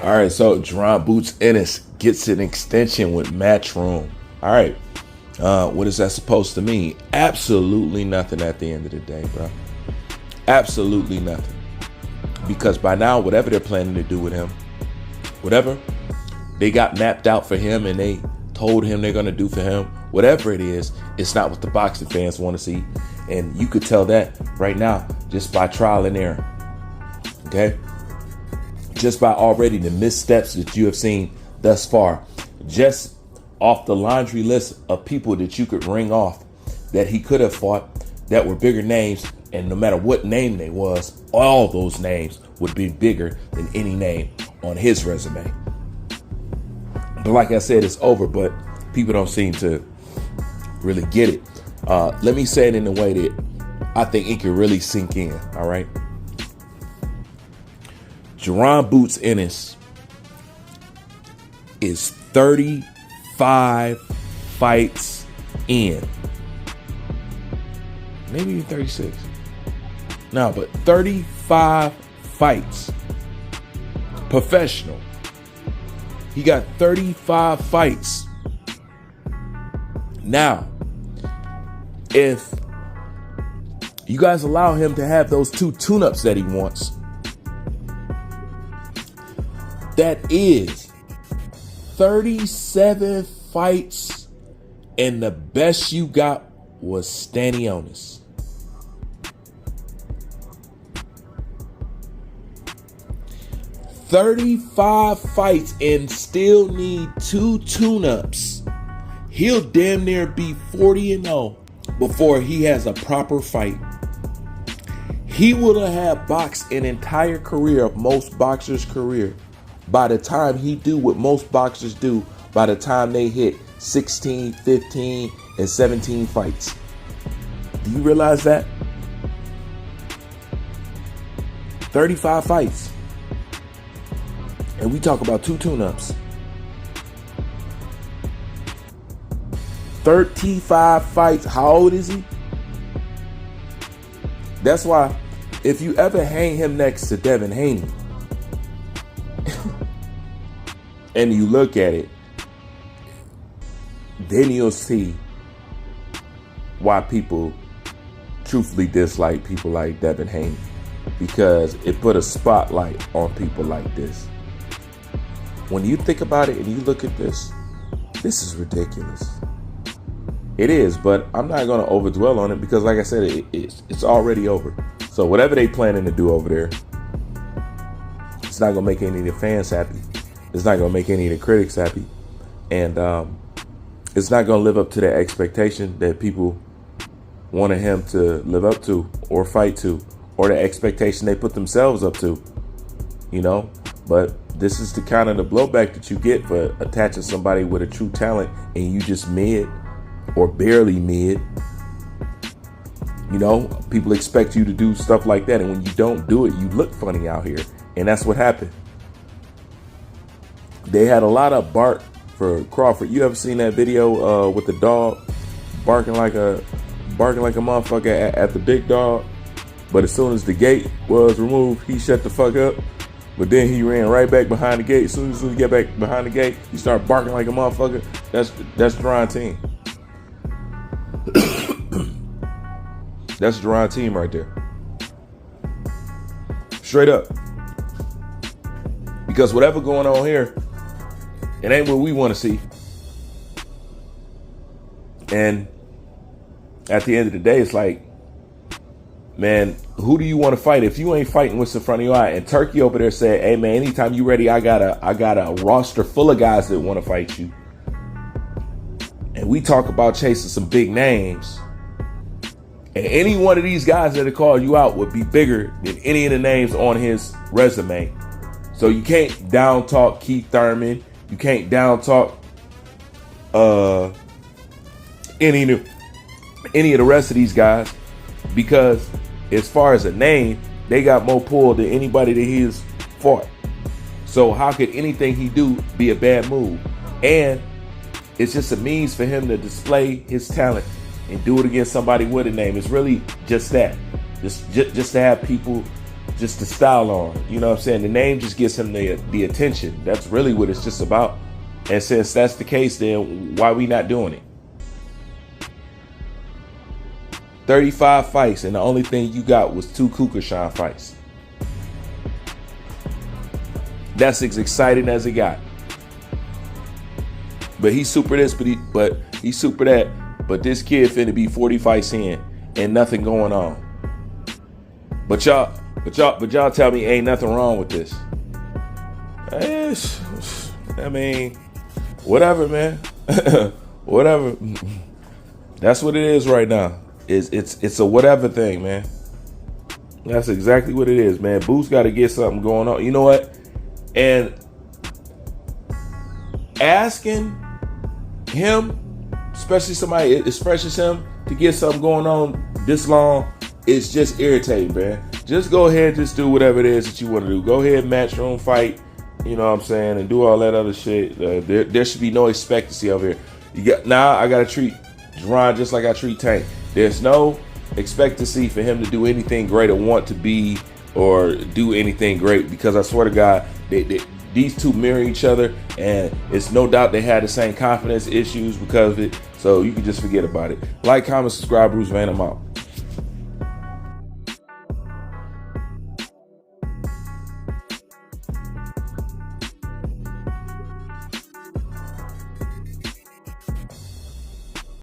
All right, so Jaron Boots Ennis gets an extension with Matchroom. All right, what is that supposed to mean? Absolutely nothing at the end of the day, bro. Absolutely nothing. Because by now, whatever they're planning to do with him, whatever they got mapped out for him and they told him they're going to do for him, whatever it is, it's not what the boxing fans want to see. And you could tell that right now just by trial and error. Okay? Just by already the missteps that you have seen thus far. Just off the laundry list of people that you could ring off that he could have fought that were bigger names. And no matter what name they was, all those names would be bigger than any name on his resume. But like I said, it's over, but people don't seem to really get it. Let me say it in a way that I think it can really sink in, all right? Jaron Boots Ennis is 35 fights in. Maybe even 36. No, but 35 fights. Professional. He got 35 fights. Now, if you guys allow him to have those 2 tune-ups that he wants, that is 37 fights, and the best you got was Stanionis. "35 fights and still need 2 tune-ups. He'll damn near be 40-0 before he has a proper fight. He would have had boxed an entire career of most boxers' career by the time he do what most boxers do by the time they hit 16, 15, and 17 fights. Do you realize that? 35 fights. And we talk about 2 tune-ups. 35 fights. How old is he? That's why if you ever hang him next to Devin Haney and you look at it, then you'll see why people truthfully dislike people like Devin Haney, because it put a spotlight on people like this. When you think about it and you look at this is ridiculous. It is, but I'm not going to overdwell on it because, like I said, it's already over. So whatever they planning to do over there, it's not going to make any of the fans happy. It's not going to make any of the critics happy. And it's not going to live up to the expectation that people wanted him to live up to or fight to, or the expectation they put themselves up to, you know. But this is the kind of the blowback that you get for attaching somebody with a true talent and you just mid or barely mid. You know, people expect you to do stuff like that, and when you don't do it, you look funny out here. And that's what happened. They had a lot of bark for Crawford. You ever seen that video with the dog barking like a motherfucker at the big dog? But as soon as the gate was removed, he shut the fuck up. But then he ran right back behind the gate. As soon as he get back behind the gate, he started barking like a motherfucker. That's Jaron team. That's Jaron team right there. Straight up. Because whatever going on here, it ain't what we want to see. And at the end of the day, it's like, man, who do you want to fight? If you ain't fighting what's in front of your eye, and Turkey over there said, hey man, anytime you ready, I got a roster full of guys that want to fight you. And we talk about chasing some big names. And any one of these guys that call you out would be bigger than any of the names on his resume. So you can't down talk Keith Thurman. You can't down talk any of the rest of these guys, because as far as a name, they got more pull than anybody that he has fought. So how could anything he do be a bad move? And it's just a means for him to display his talent and do it against somebody with a name. It's really just that. Just to have people just the style on. You know what I'm saying? The name just gives him the attention. That's really what it's just about. And since that's the case, then why we not doing it? 35 fights, and the only thing you got was 2 Kukashan fights. That's as exciting as it got. But he's super this, but he's super that. But this kid finna be 40 fights in and nothing going on. But y'all tell me ain't nothing wrong with this. I mean, whatever, man. Whatever. That's what it is right now. It's a whatever thing, man. That's exactly what it is, man. Boots got to get something going on. You know what? And asking him, especially somebody as fresh as him, to get something going on this long, it's just irritating, man. Just go ahead and just do whatever it is that you want to do. Go ahead and Matchroom fight, you know what I'm saying, and do all that other shit. There should be no expectancy over here. I got to treat Jaron just like I treat Tank. There's no expectancy for him to do anything great or want to be or do anything great, because I swear to God, these two mirror each other, and it's no doubt they had the same confidence issues because of it. So you can just forget about it. Like, comment, subscribe. Bruce Van, I'm out.